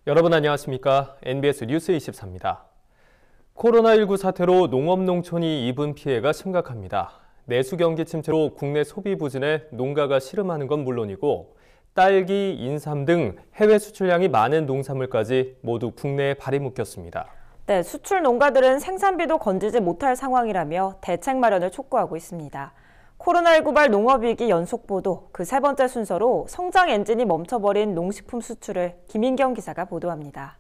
여러분 안녕하십니까? NBS 뉴스 24입니다. 코로나19 사태로 농업농촌이 입은 피해가 심각합니다. 내수 경기 침체로 국내 소비 부진에 농가가 씨름하는 건 물론이고 딸기, 인삼 등 해외 수출량이 많은 농산물까지 모두 국내에 발이 묶였습니다. 네, 수출 농가들은 생산비도 건지지 못할 상황이라며 대책 마련을 촉구하고 있습니다. 코로나19발 농업위기 연속 보도, 그 세 번째 순서로 성장 엔진이 멈춰버린 농식품 수출을 김인경 기자가 보도합니다.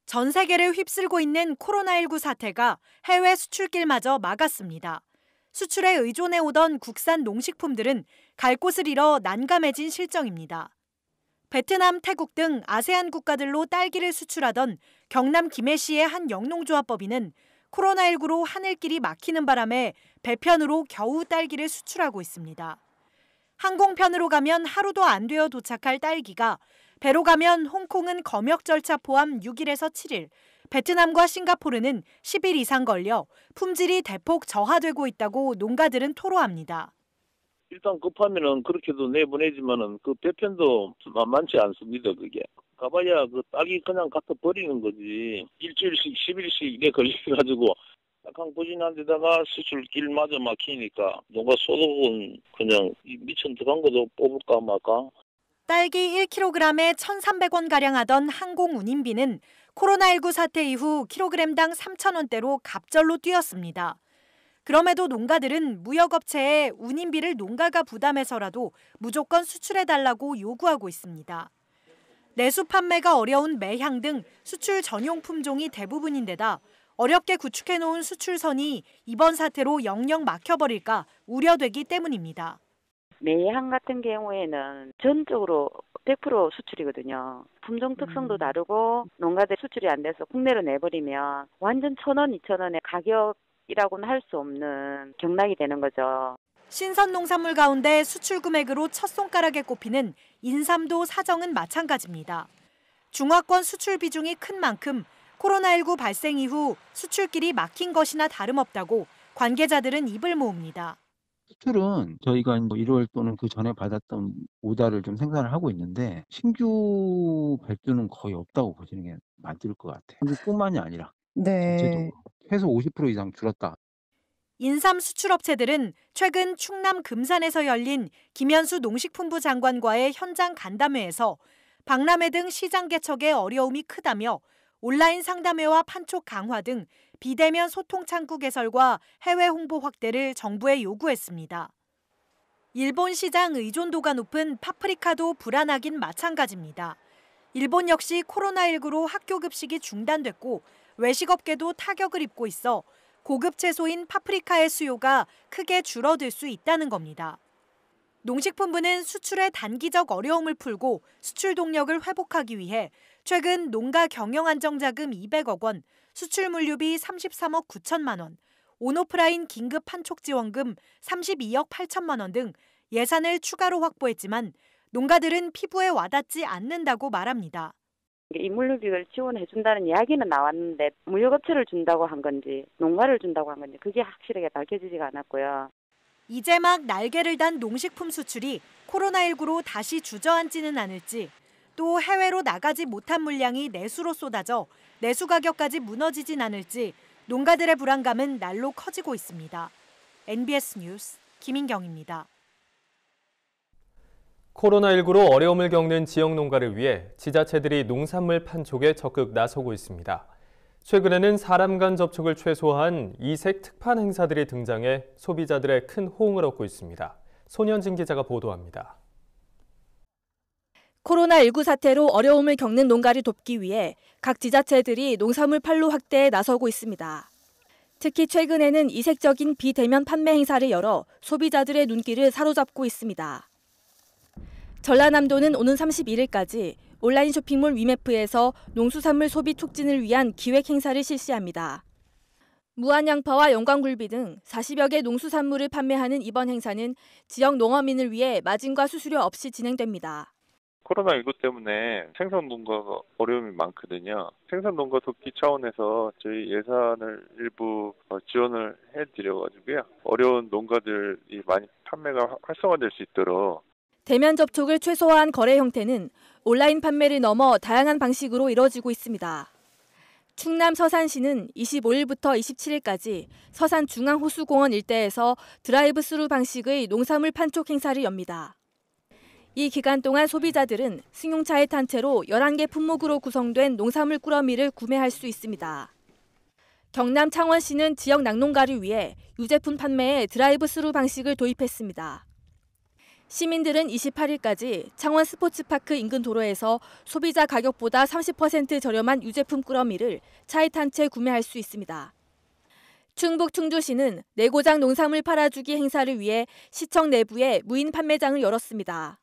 전 세계를 휩쓸고 있는 코로나19 사태가 해외 수출길마저 막았습니다. 수출에 의존해오던 국산 농식품들은 갈 곳을 잃어 난감해진 실정입니다. 베트남, 태국 등 아세안 국가들로 딸기를 수출하던 경남 김해시의 한 영농조합법인은 코로나19로 하늘길이 막히는 바람에 배편으로 겨우 딸기를 수출하고 있습니다. 항공편으로 가면 하루도 안 되어 도착할 딸기가 배로 가면 홍콩은 검역 절차 포함 6일에서 7일, 베트남과 싱가포르는 10일 이상 걸려 품질이 대폭 저하되고 있다고 농가들은 토로합니다. 일단 급하면은 그렇게도 내보내지만은 그 배편도 만만치 않습니다, 그게. 가봐야 그 딸기 그냥 갖다 버리는 거지. 일주일씩, 10일씩 이래 걸려가지고 약간 부진한 데다가 수출길마저 막히니까 농가 소득은 그냥 미천 들어간 것도 뽑을까 말까. 딸기 1kg에 1,300원가량 하던 항공 운임비는 코로나19 사태 이후 킬로그램당 3,000원대로 갑절로 뛰었습니다. 그럼에도 농가들은 무역업체에 운임비를 농가가 부담해서라도 무조건 수출해달라고 요구하고 있습니다. 내수 판매가 어려운 매향 등 수출 전용 품종이 대부분인데다 어렵게 구축해놓은 수출선이 이번 사태로 영영 막혀버릴까 우려되기 때문입니다. 매향 같은 경우에는 전적으로 100% 수출이거든요. 품종 특성도 다르고 농가들 수출이 안 돼서 국내로 내버리면 완전 1,000원, 2,000원의 가격이라고는 할 수 없는 경락이 되는 거죠. 신선 농산물 가운데 수출 금액으로 첫 손가락에 꼽히는 인삼도 사정은 마찬가지입니다. 중화권 수출 비중이 큰 만큼 코로나19 발생 이후 수출길이 막힌 것이나 다름없다고 관계자들은 입을 모읍니다. 수출은 저희가 1월 또는 그 전에 받았던 오다를 좀 생산을 하고 있는데 신규 발주는 거의 없다고 보시는 게 맞을 것 같아요. 한국뿐만이 아니라 전체적으로 최소 50% 이상 줄었다. 인삼 수출업체들은 최근 충남 금산에서 열린 김현수 농식품부 장관과의 현장 간담회에서 박람회 등 시장 개척에 어려움이 크다며 온라인 상담회와 판촉 강화 등 비대면 소통 창구 개설과 해외 홍보 확대를 정부에 요구했습니다. 일본 시장 의존도가 높은 파프리카도 불안하긴 마찬가지입니다. 일본 역시 코로나19로 학교 급식이 중단됐고 외식업계도 타격을 입고 있어 고급 채소인 파프리카의 수요가 크게 줄어들 수 있다는 겁니다. 농식품부는 수출의 단기적 어려움을 풀고 수출 동력을 회복하기 위해 최근 농가 경영안정자금 200억 원, 수출 물류비 33억 9천만 원, 온오프라인 긴급 판촉 지원금 32억 8천만 원 등 예산을 추가로 확보했지만 농가들은 피부에 와닿지 않는다고 말합니다. 이 물류비를 지원해준다는 이야기는 나왔는데 무역업체를 준다고 한 건지 농가를 준다고 한 건지 그게 확실하게 밝혀지지가 않았고요. 이제 막 날개를 단 농식품 수출이 코로나19로 다시 주저앉지는 않을지 또 해외로 나가지 못한 물량이 내수로 쏟아져 내수 가격까지 무너지진 않을지 농가들의 불안감은 날로 커지고 있습니다. NBS 뉴스 김인경입니다. 코로나19로 어려움을 겪는 지역 농가를 위해 지자체들이 농산물 판촉에 적극 나서고 있습니다. 최근에는 사람 간 접촉을 최소화한 이색 특판 행사들이 등장해 소비자들의 큰 호응을 얻고 있습니다. 손현진 기자가 보도합니다. 코로나19 사태로 어려움을 겪는 농가를 돕기 위해 각 지자체들이 농산물 판로 확대에 나서고 있습니다. 특히 최근에는 이색적인 비대면 판매 행사를 열어 소비자들의 눈길을 사로잡고 있습니다. 전라남도는 오는 31일까지 온라인 쇼핑몰 위메프에서 농수산물 소비 촉진을 위한 기획 행사를 실시합니다. 무안양파와 영광굴비 등 40여 개 농수산물을 판매하는 이번 행사는 지역 농어민을 위해 마진과 수수료 없이 진행됩니다. 코로나19 때문에 생산 농가가 어려움이 많거든요. 생산 농가 돕기 차원에서 저희 예산을 일부 지원을 해드려가지고요. 어려운 농가들이 많이 판매가 활성화될 수 있도록. 대면 접촉을 최소화한 거래 형태는 온라인 판매를 넘어 다양한 방식으로 이뤄지고 있습니다. 충남 서산시는 25일부터 27일까지 서산 중앙호수공원 일대에서 드라이브 스루 방식의 농산물 판촉 행사를 엽니다. 이 기간 동안 소비자들은 승용차에 탄 채로 11개 품목으로 구성된 농산물 꾸러미를 구매할 수 있습니다. 경남 창원시는 지역 낙농가를 위해 유제품 판매에 드라이브 스루 방식을 도입했습니다. 시민들은 28일까지 창원 스포츠파크 인근 도로에서 소비자 가격보다 30% 저렴한 유제품 꾸러미를 차에 탄 채 구매할 수 있습니다. 충북 충주시는 내고장 농산물 팔아주기 행사를 위해 시청 내부에 무인 판매장을 열었습니다.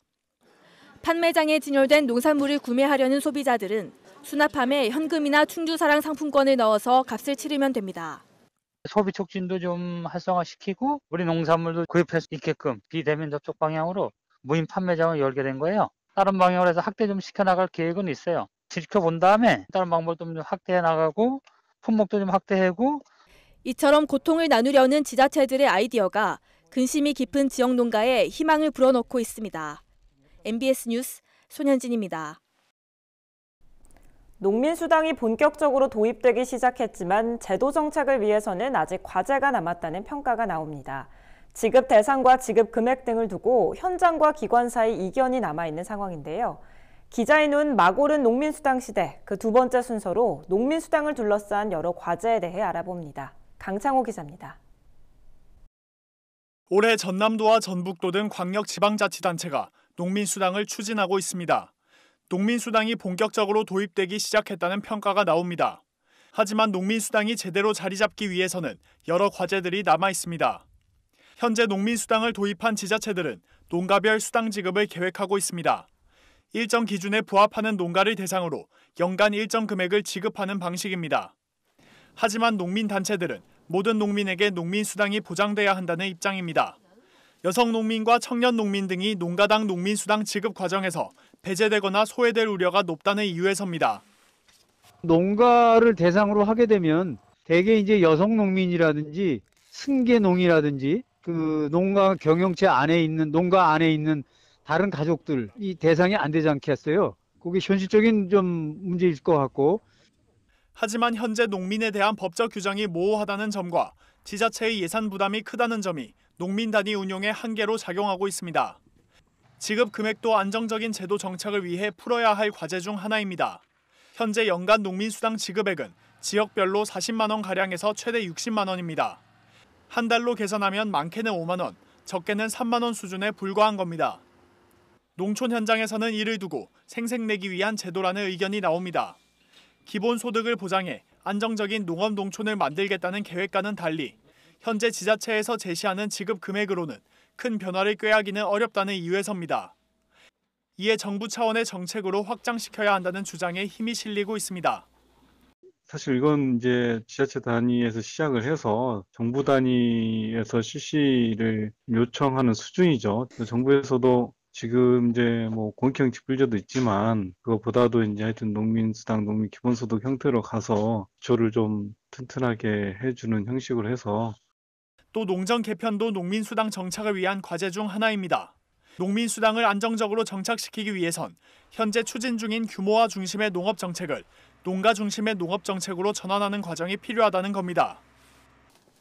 판매장에 진열된 농산물을 구매하려는 소비자들은 수납함에 현금이나 충주사랑 상품권을 넣어서 값을 치르면 됩니다. 소비 촉진도 좀 활성화시키고 우리 농산물도 구입할 수 있게끔 비대면 접촉 방향으로 무인 판매장을 열게 된 거예요. 다른 방향으로 해서 확대 좀 시켜나갈 계획은 있어요. 지켜본 다음에 다른 방법도 좀 확대해 나가고 품목도 좀 확대하고. 이처럼 고통을 나누려는 지자체들의 아이디어가 근심이 깊은 지역 농가에 희망을 불어넣고 있습니다. MBS 뉴스 손현진입니다. 농민수당이 본격적으로 도입되기 시작했지만 제도 정착을 위해서는 아직 과제가 남았다는 평가가 나옵니다. 지급 대상과 지급 금액 등을 두고 현장과 기관 사이 이견이 남아있는 상황인데요. 기자의 눈 막 오른 농민수당 시대, 그 두 번째 순서로 농민수당을 둘러싼 여러 과제에 대해 알아봅니다. 강창호 기자입니다. 올해 전남도와 전북도 등 광역지방자치단체가 농민수당을 추진하고 있습니다. 농민수당이 본격적으로 도입되기 시작했다는 평가가 나옵니다. 하지만 농민수당이 제대로 자리 잡기 위해서는 여러 과제들이 남아 있습니다. 현재 농민수당을 도입한 지자체들은 농가별 수당 지급을 계획하고 있습니다. 일정 기준에 부합하는 농가를 대상으로 연간 일정 금액을 지급하는 방식입니다. 하지만 농민단체들은 모든 농민에게 농민수당이 보장돼야 한다는 입장입니다. 여성 농민과 청년 농민 등이 농가당 농민수당 지급 과정에서 배제되거나 소외될 우려가 높다는 이유에서입니다. 농가를 대상으로 하게 되면 대개 이제 여성 농민이라든지 승계농이라든지 그 농가 경영체 안에 있는 농가 안에 있는 다른 가족들이 대상이 안 되지 않겠어요? 그게 현실적인 좀 문제일 것 같고. 하지만 현재 농민에 대한 법적 규정이 모호하다는 점과 지자체의 예산 부담이 크다는 점이 농민 단위 운용의 한계로 작용하고 있습니다. 지급 금액도 안정적인 제도 정착을 위해 풀어야 할 과제 중 하나입니다. 현재 연간 농민수당 지급액은 지역별로 40만 원가량에서 최대 60만 원입니다. 한 달로 계산하면 많게는 5만 원, 적게는 3만 원 수준에 불과한 겁니다. 농촌 현장에서는 이를 두고 생색내기 위한 제도라는 의견이 나옵니다. 기본소득을 보장해 안정적인 농업 농촌을 만들겠다는 계획과는 달리 현재 지자체에서 제시하는 지급 금액으로는 큰 변화를 꾀하기는 어렵다는 이유에서입니다. 이에 정부 차원의 정책으로 확장시켜야 한다는 주장에 힘이 실리고 있습니다. 사실 이건 이제 지자체 단위에서 시작을 해서 정부 단위에서 실시를 요청하는 수준이죠. 정부에서도 지금 이제 뭐 공익형 직불제도 있지만 그것보다도 이제 하여튼 농민수당, 농민기본소득 형태로 가서 기초를 좀 튼튼하게 해주는 형식으로 해서. 또 농정 개편도 농민수당 정착을 위한 과제 중 하나입니다. 농민수당을 안정적으로 정착시키기 위해선 현재 추진 중인 규모화 중심의 농업정책을 농가 중심의 농업정책으로 전환하는 과정이 필요하다는 겁니다.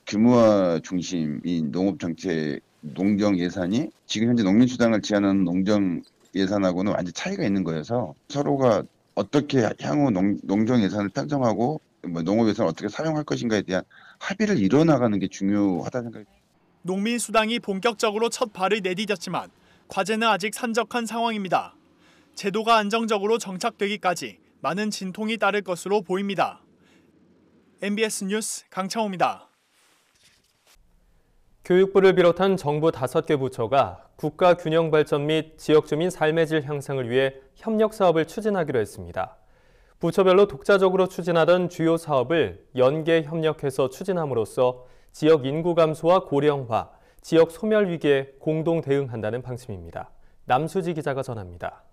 규모화 중심인 농업정책, 농정 예산이 지금 현재 농민수당을 지원하는 농정 예산하고는 완전 차이가 있는 거여서 서로가 어떻게 향후 농정 예산을 편성하고 농업 예산을 어떻게 사용할 것인가에 대한 합의를 이뤄나가는 게 중요하다는 생각이. 농민수당이 본격적으로 첫 발을 내디뎠지만 과제는 아직 산적한 상황입니다. 제도가 안정적으로 정착되기까지 많은 진통이 따를 것으로 보입니다. MBS 뉴스 강창호입니다. 교육부를 비롯한 정부 5개 부처가 국가 균형 발전 및 지역 주민 삶의 질 향상을 위해 협력 사업을 추진하기로 했습니다. 부처별로 독자적으로 추진하던 주요 사업을 연계 협력해서 추진함으로써 지역 인구 감소와 고령화, 지역 소멸 위기에 공동 대응한다는 방침입니다. 남수지 기자가 전합니다.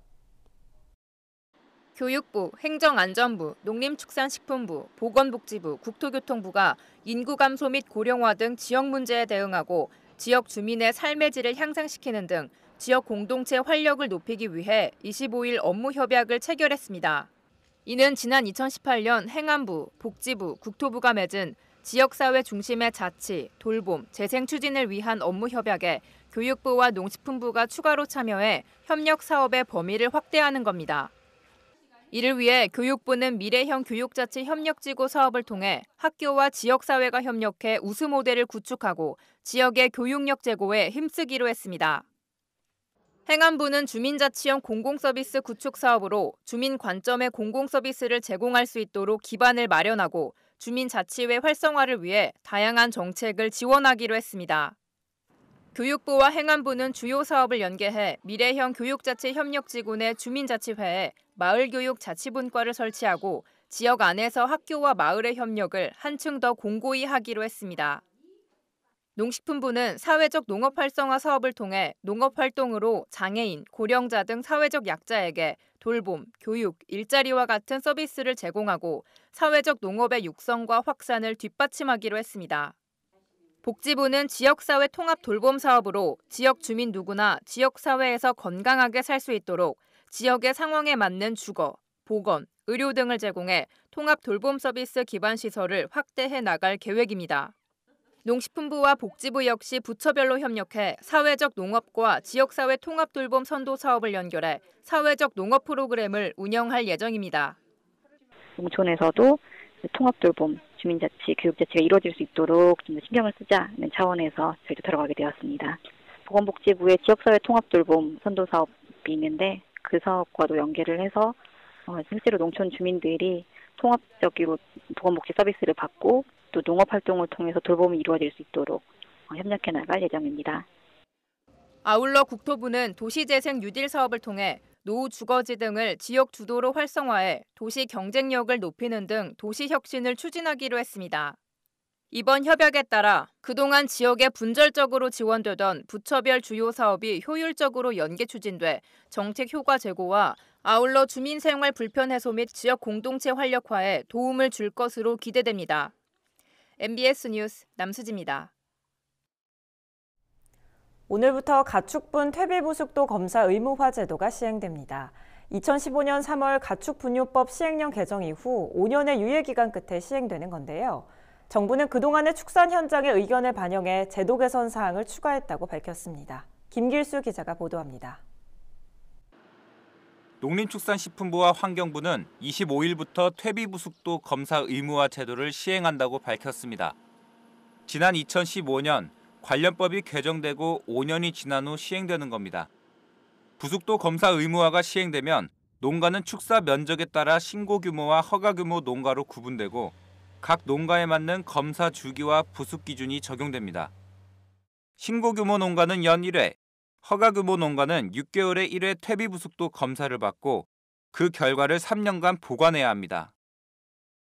교육부, 행정안전부, 농림축산식품부, 보건복지부, 국토교통부가 인구 감소 및 고령화 등 지역 문제에 대응하고 지역 주민의 삶의 질을 향상시키는 등 지역 공동체 활력을 높이기 위해 25일 업무 협약을 체결했습니다. 이는 지난 2018년 행안부, 복지부, 국토부가 맺은 지역사회 중심의 자치, 돌봄, 재생 추진을 위한 업무 협약에 교육부와 농식품부가 추가로 참여해 협력 사업의 범위를 확대하는 겁니다. 이를 위해 교육부는 미래형 교육자치 협력지구 사업을 통해 학교와 지역사회가 협력해 우수 모델을 구축하고 지역의 교육력 제고에 힘쓰기로 했습니다. 행안부는 주민자치형 공공서비스 구축 사업으로 주민 관점의 공공서비스를 제공할 수 있도록 기반을 마련하고 주민자치회 활성화를 위해 다양한 정책을 지원하기로 했습니다. 교육부와 행안부는 주요 사업을 연계해 미래형 교육자치 협력지구 내 주민자치회에 마을교육자치분과를 설치하고 지역 안에서 학교와 마을의 협력을 한층 더 공고히 하기로 했습니다. 농식품부는 사회적 농업 활성화 사업을 통해 농업 활동으로 장애인, 고령자 등 사회적 약자에게 돌봄, 교육, 일자리와 같은 서비스를 제공하고 사회적 농업의 육성과 확산을 뒷받침하기로 했습니다. 복지부는 지역사회 통합 돌봄 사업으로 지역 주민 누구나 지역사회에서 건강하게 살 수 있도록 지역의 상황에 맞는 주거, 보건, 의료 등을 제공해 통합 돌봄 서비스 기반 시설을 확대해 나갈 계획입니다. 농식품부와 복지부 역시 부처별로 협력해 사회적 농업과 지역사회 통합 돌봄 선도 사업을 연결해 사회적 농업 프로그램을 운영할 예정입니다. 농촌에서도 통합 돌봄, 주민자치, 교육자치가 이루어질 수 있도록 좀 더 신경을 쓰자는 차원에서 저희도 들어가게 되었습니다. 보건복지부의 지역사회 통합 돌봄 선도 사업이 있는데 그 사업과도 연계를 해서 실제로 농촌 주민들이 통합적으로 보건복지 서비스를 받고 또 농업활동을 통해서 돌봄이 이루어질 수 있도록 협력해 나갈 예정입니다. 아울러 국토부는 도시재생 뉴딜 사업을 통해 노후 주거지 등을 지역 주도로 활성화해 도시 경쟁력을 높이는 등 도시 혁신을 추진하기로 했습니다. 이번 협약에 따라 그동안 지역에 분절적으로 지원되던 부처별 주요 사업이 효율적으로 연계 추진돼 정책 효과 제고와 아울러 주민 생활 불편 해소 및 지역 공동체 활력화에 도움을 줄 것으로 기대됩니다. MBS 뉴스 남수지입니다. 오늘부터 가축분 퇴비부숙도 검사 의무화 제도가 시행됩니다. 2015년 3월 가축분뇨법 시행령 개정 이후 5년의 유예기간 끝에 시행되는 건데요. 정부는 그동안의 축산 현장의 의견을 반영해 제도 개선 사항을 추가했다고 밝혔습니다. 김길수 기자가 보도합니다. 농림축산식품부와 환경부는 25일부터 퇴비부숙도 검사 의무화 제도를 시행한다고 밝혔습니다. 지난 2015년 관련법이 개정되고 5년이 지난 후 시행되는 겁니다. 부숙도 검사 의무화가 시행되면 농가는 축사 면적에 따라 신고 규모와 허가 규모 농가로 구분되고 각 농가에 맞는 검사 주기와 부숙 기준이 적용됩니다. 신고 규모 농가는 연 1회, 허가 규모 농가는 6개월에 1회 퇴비 부숙도 검사를 받고 그 결과를 3년간 보관해야 합니다.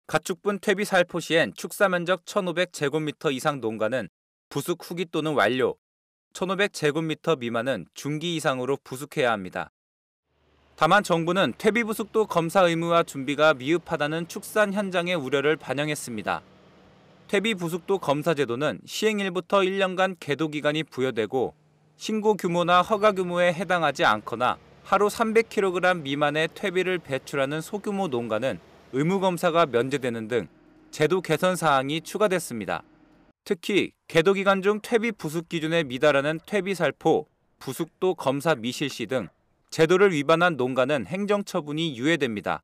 가축분 퇴비 살포 시엔 축사 면적 1,500제곱미터 이상 농가는 부숙 후기 또는 완료, 1,500제곱미터 미만은 중기 이상으로 부숙해야 합니다. 다만 정부는 퇴비 부숙도 검사 의무화 준비가 미흡하다는 축산 현장의 우려를 반영했습니다. 퇴비 부숙도 검사 제도는 시행일부터 1년간 계도 기간이 부여되고 신고 규모나 허가 규모에 해당하지 않거나 하루 300kg 미만의 퇴비를 배출하는 소규모 농가는 의무 검사가 면제되는 등 제도 개선 사항이 추가됐습니다. 특히 계도 기간 중 퇴비 부숙 기준에 미달하는 퇴비 살포, 부숙도 검사 미실시 등 제도를 위반한 농가는 행정처분이 유예됩니다.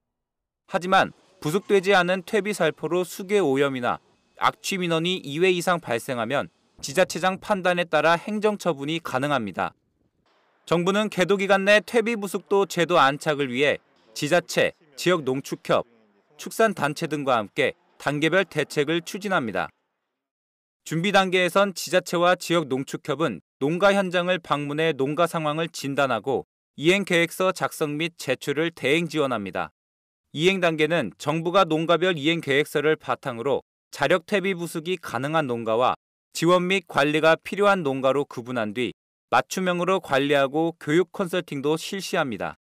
하지만 부숙되지 않은 퇴비 살포로 수계 오염이나 악취 민원이 2회 이상 발생하면 지자체장 판단에 따라 행정처분이 가능합니다. 정부는 계도 기간 내 퇴비 부숙도 제도 안착을 위해 지자체, 지역 농축협, 축산단체 등과 함께 단계별 대책을 추진합니다. 준비 단계에선 지자체와 지역 농축협은 농가 현장을 방문해 농가 상황을 진단하고 이행계획서 작성 및 제출을 대행 지원합니다. 이행 단계는 정부가 농가별 이행계획서를 바탕으로 자력 퇴비 부숙이 가능한 농가와 지원 및 관리가 필요한 농가로 구분한 뒤 맞춤형으로 관리하고 교육 컨설팅도 실시합니다.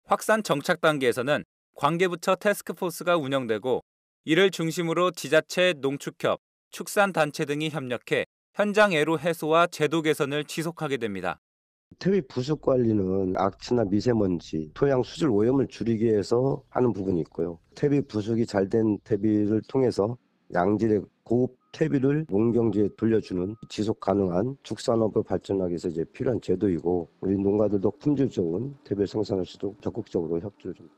확산 정착 단계에서는 관계부처 태스크포스가 운영되고 이를 중심으로 지자체, 농축협, 축산단체 등이 협력해 현장 애로 해소와 제도 개선을 지속하게 됩니다. 퇴비 부수 관리는 악취나 미세먼지, 토양 수질 오염을 줄이기 위해서 하는 부분이 있고요. 퇴비 부수기 잘 된 퇴비를 통해서 양질의 고급 퇴비를 농경지에 돌려주는 지속 가능한 축산업을 발전하기 위해서 이제 필요한 제도이고, 우리 농가들도 품질 좋은 퇴비를 생산할 수도 적극적으로 협조를 좀.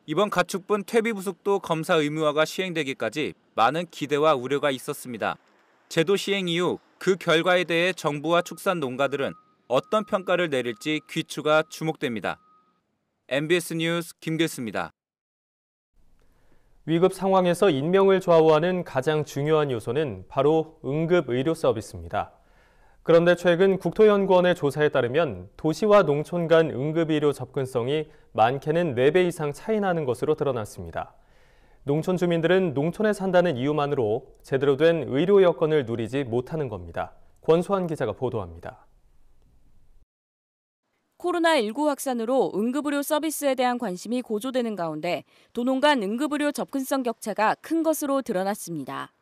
이번 가축분 퇴비 부속도 검사 의무화가 시행되기까지 많은 기대와 우려가 있었습니다. 제도 시행 이후 그 결과에 대해 정부와 축산 농가들은 어떤 평가를 내릴지 귀추가 주목됩니다. MBS 뉴스 김길수입니다. 위급 상황에서 인명을 좌우하는 가장 중요한 요소는 바로 응급 의료 서비스입니다. 그런데 최근 국토연구원의 조사에 따르면 도시와 농촌 간 응급의료 접근성이 많게는 4배 이상 차이 나는 것으로 드러났습니다. 농촌 주민들은 농촌에 산다는 이유만으로 제대로 된 의료 여건을 누리지 못하는 겁니다. 권소환 기자가 보도합니다. 코로나19 확산으로 응급의료 서비스에 대한 관심이 고조되는 가운데 도농 간 응급의료 접근성 격차가 큰 것으로 드러났습니다.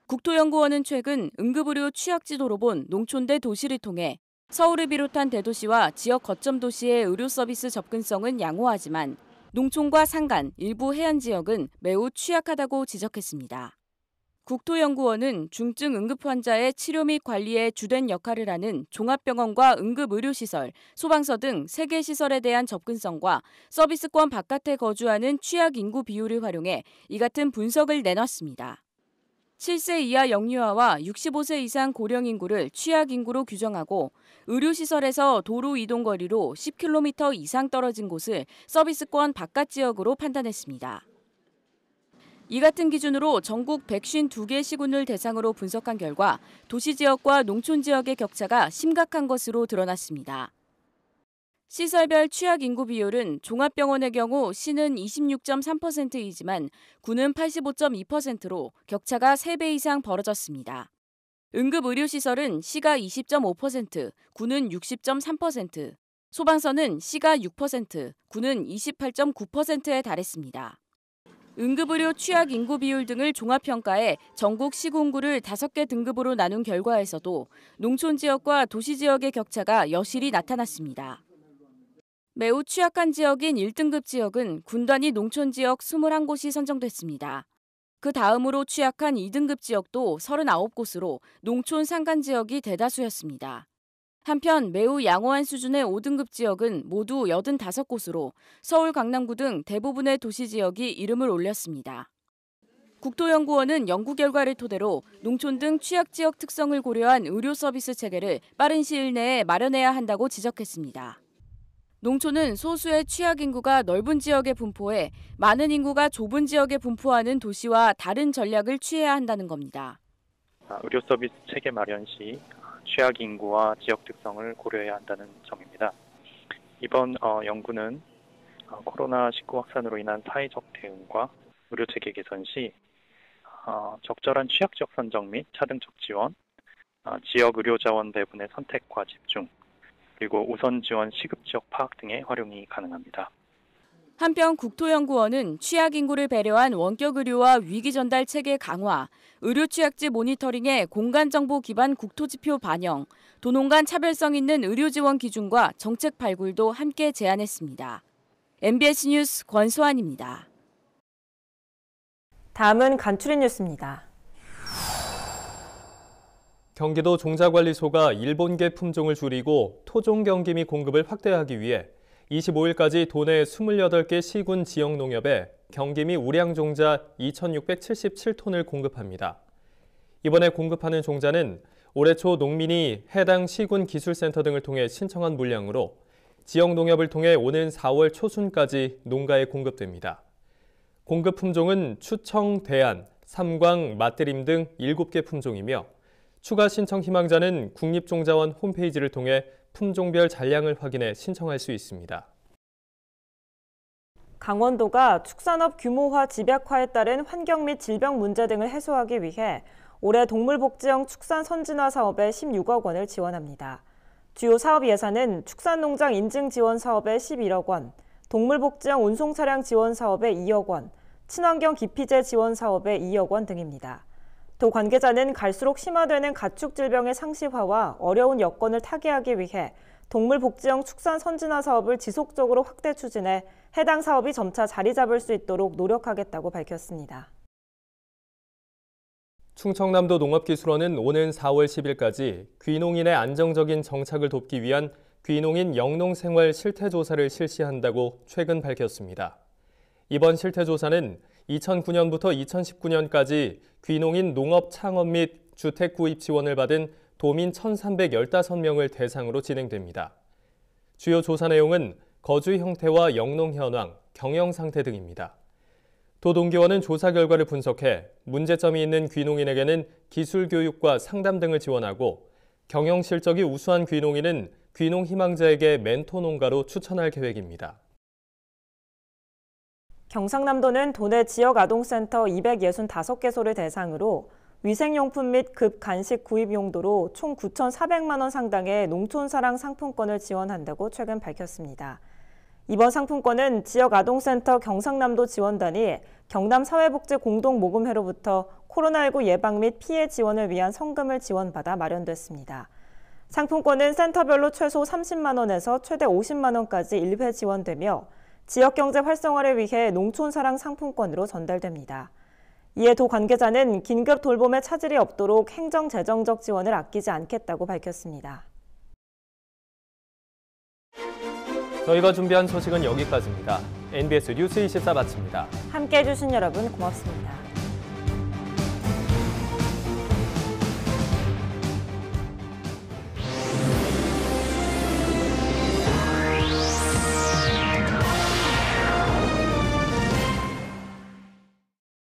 국토연구원은 최근 응급의료 취약지도로 본 농촌대 도시를 통해 서울을 비롯한 대도시와 지역 거점 도시의 의료 서비스 접근성은 양호하지만 농촌과 산간, 일부 해안 지역은 매우 취약하다고 지적했습니다. 국토연구원은 중증 응급 환자의 치료 및 관리에 주된 역할을 하는 종합병원과 응급의료시설, 소방서 등 3개 시설에 대한 접근성과 서비스권 바깥에 거주하는 취약 인구 비율을 활용해 이 같은 분석을 내놨습니다. 7세 이하 영유아와 65세 이상 고령 인구를 취약 인구로 규정하고 의료시설에서 도로 이동 거리로 10km 이상 떨어진 곳을 서비스권 바깥 지역으로 판단했습니다. 이 같은 기준으로 전국 152개 시군을 대상으로 분석한 결과 도시 지역과 농촌 지역의 격차가 심각한 것으로 드러났습니다. 시설별 취약 인구 비율은 종합병원의 경우 시는 26.3%이지만 구는 85.2%로 격차가 3배 이상 벌어졌습니다. 응급의료시설은 시가 20.5%, 구는 60.3%, 소방서는 시가 6%, 구는 28.9%에 달했습니다. 응급의료 취약 인구 비율 등을 종합평가해 전국 시군구를 5개 등급으로 나눈 결과에서도 농촌 지역과 도시 지역의 격차가 여실히 나타났습니다. 매우 취약한 지역인 1등급 지역은 군 단위 농촌 지역 21곳이 선정됐습니다. 그 다음으로 취약한 2등급 지역도 39곳으로 농촌 산간 지역이 대다수였습니다. 한편 매우 양호한 수준의 5등급 지역은 모두 85곳으로 서울, 강남구 등 대부분의 도시 지역이 이름을 올렸습니다. 국토연구원은 연구 결과를 토대로 농촌 등 취약 지역 특성을 고려한 의료 서비스 체계를 빠른 시일 내에 마련해야 한다고 지적했습니다. 농촌은 소수의 취약 인구가 넓은 지역에 분포해 많은 인구가 좁은 지역에 분포하는 도시와 다른 전략을 취해야 한다는 겁니다. 의료 서비스 체계 마련 시 취약 인구와 지역 특성을 고려해야 한다는 점입니다. 이번 연구는 코로나19 확산으로 인한 사회적 대응과 의료 체계 개선 시 적절한 취약 지역 선정 및 차등적 지원, 지역 의료 자원 배분의 선택과 집중, 그리고 우선 지원 시급 지역 파악 등의 활용이 가능합니다. 한편 국토연구원은 취약 인구를 배려한 원격 의료와 위기 전달 체계 강화, 의료 취약지 모니터링의 공간 정보 기반 국토지표 반영, 도농 간 차별성 있는 의료 지원 기준과 정책 발굴도 함께 제안했습니다. MBS 뉴스 권소환입니다. 다음은 간추린 뉴스입니다. 경기도 종자관리소가 일본계 품종을 줄이고 토종 경기미 공급을 확대하기 위해 25일까지 도내 28개 시군 지역 농협에 경기미 우량 종자 2,677톤을 공급합니다. 이번에 공급하는 종자는 올해 초 농민이 해당 시군 기술센터 등을 통해 신청한 물량으로 지역 농협을 통해 오는 4월 초순까지 농가에 공급됩니다. 공급 품종은 추청, 대안, 삼광, 맛드림 등 7개 품종이며 추가 신청 희망자는 국립종자원 홈페이지를 통해 품종별 잔량을 확인해 신청할 수 있습니다. 강원도가 축산업 규모화 집약화에 따른 환경 및 질병 문제 등을 해소하기 위해 올해 동물복지형 축산 선진화 사업에 16억 원을 지원합니다. 주요 사업 예산은 축산농장 인증 지원 사업에 11억 원, 동물복지형 운송 차량 지원 사업에 2억 원, 친환경 기피제 지원 사업에 2억 원 등입니다. 도 관계자는 갈수록 심화되는 가축 질병의 상시화와 어려운 여건을 타개하기 위해 동물복지형 축산 선진화 사업을 지속적으로 확대 추진해 해당 사업이 점차 자리 잡을 수 있도록 노력하겠다고 밝혔습니다. 충청남도 농업기술원은 오는 4월 10일까지 귀농인의 안정적인 정착을 돕기 위한 귀농인 영농생활 실태조사를 실시한다고 최근 밝혔습니다. 이번 실태조사는 2009년부터 2019년까지 귀농인 농업 창업 및 주택 구입 지원을 받은 도민 1,315명을 대상으로 진행됩니다. 주요 조사 내용은 거주 형태와 영농 현황, 경영 상태 등입니다. 도동기원은 조사 결과를 분석해 문제점이 있는 귀농인에게는 기술 교육과 상담 등을 지원하고 경영 실적이 우수한 귀농인은 귀농 희망자에게 멘토 농가로 추천할 계획입니다. 경상남도는 도내 지역아동센터 265개소를 대상으로 위생용품 및 급 간식 구입 용도로 총 9,400만 원 상당의 농촌사랑 상품권을 지원한다고 최근 밝혔습니다. 이번 상품권은 지역아동센터 경상남도 지원단이 경남사회복지공동모금회로부터 코로나19 예방 및 피해 지원을 위한 성금을 지원받아 마련됐습니다. 상품권은 센터별로 최소 30만 원에서 최대 50만 원까지 1회 지원되며 지역경제 활성화를 위해 농촌사랑 상품권으로 전달됩니다. 이에 도 관계자는 긴급 돌봄에 차질이 없도록 행정재정적 지원을 아끼지 않겠다고 밝혔습니다. 저희가 준비한 소식은 여기까지입니다. NBS 뉴스 24 마칩니다. 함께해 주신 여러분 고맙습니다.